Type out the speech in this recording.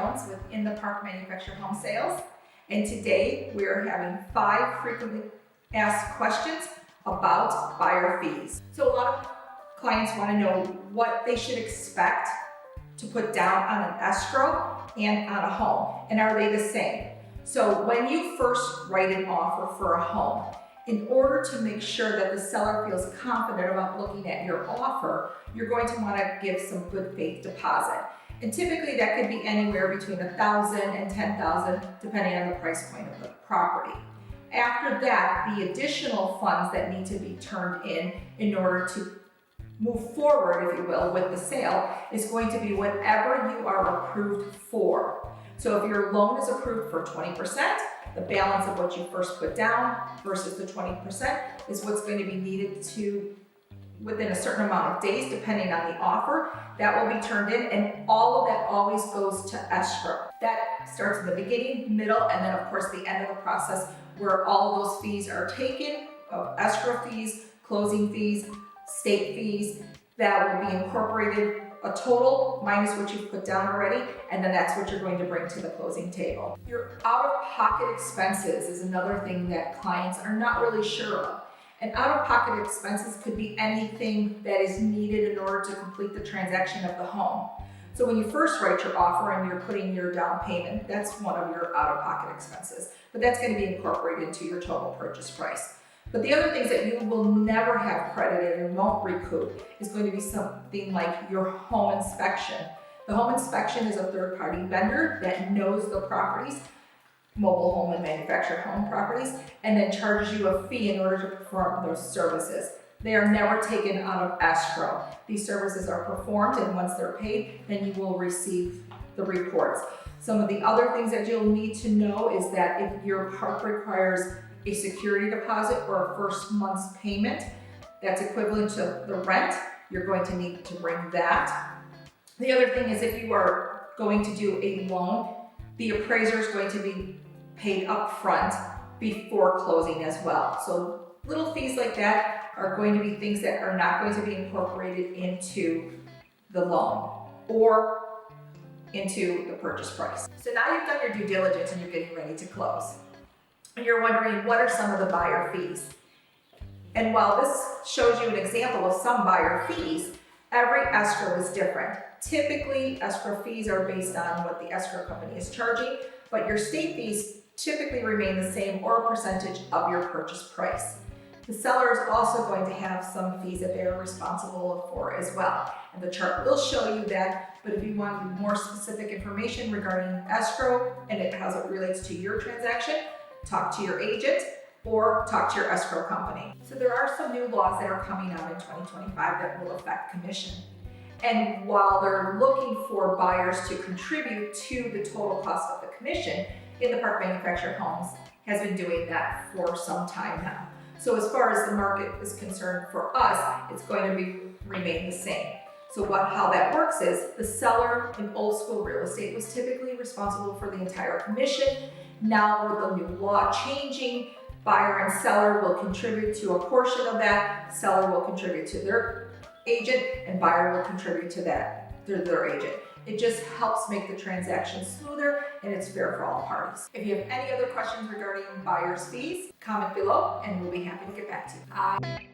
Jones with In the Park Manufactured Home Sales, and today we are having 5 frequently asked questions about buyer fees. So a lot of clients want to know what they should expect to put down on an escrow and on a home, and are they the same? So when you first write an offer for a home, in order to make sure that the seller feels confident about looking at your offer, you're going to want to give some good faith deposit. And typically that could be anywhere between $1,000 and $10,000 depending on the price point of the property. After that, the additional funds that need to be turned in order to move forward, if you will, with the sale is going to be whatever you are approved for. So if your loan is approved for 20%, the balance of what you first put down versus the 20% is what's going to be needed to, within a certain amount of days, depending on the offer, that will be turned in, and all of that always goes to escrow. That starts in the beginning, middle, and then of course the end of the process where all of those fees are taken, escrow fees, closing fees, state fees, that will be incorporated, a total minus what you've put down already, and then that's what you're going to bring to the closing table. Your out-of-pocket expenses is another thing that clients are not really sure of. And out-of-pocket expenses could be anything that is needed in order to complete the transaction of the home. So when you first write your offer and you're putting your down payment, that's one of your out-of-pocket expenses, but that's going to be incorporated into your total purchase price. But the other things that you will never have credited and won't recoup is going to be something like your home inspection. The home inspection is a third-party vendor that knows the properties, mobile home and manufactured home properties, and then charges you a fee in order to perform those services. They are never taken out of escrow. These services are performed, and once they're paid, then you will receive the reports. Some of the other things that you'll need to know is that if your park requires a security deposit or a first month's payment that's equivalent to the rent, you're going to need to bring that. The other thing is if you are going to do a loan, the appraiser is going to be paid up front before closing as well. So little fees like that are going to be things that are not going to be incorporated into the loan or into the purchase price. So now you've done your due diligence and you're getting ready to close. And you're wondering, what are some of the buyer fees? And while this shows you an example of some buyer fees, every escrow is different. Typically, escrow fees are based on what the escrow company is charging, but your state fees typically remain the same or a percentage of your purchase price. The seller is also going to have some fees that they're responsible for as well. And the chart will show you that, but if you want more specific information regarding escrow and how it relates to your transaction, talk to your agent or talk to your escrow company. So there are some new laws that are coming out in 2025 that will affect commission. And while they're looking for buyers to contribute to the total cost of the commission, In the Park Manufactured Homes has been doing that for some time now. So as far as the market is concerned for us, it's going to remain the same. So how that works is the seller in old school real estate was typically responsible for the entire commission. Now with the new law changing, buyer and seller will contribute to a portion of that, seller will contribute to their agent, and buyer will contribute to their agent. It just helps make the transaction smoother and it's fair for all parties. If you have any other questions regarding buyer's fees, comment below and we'll be happy to get back to you.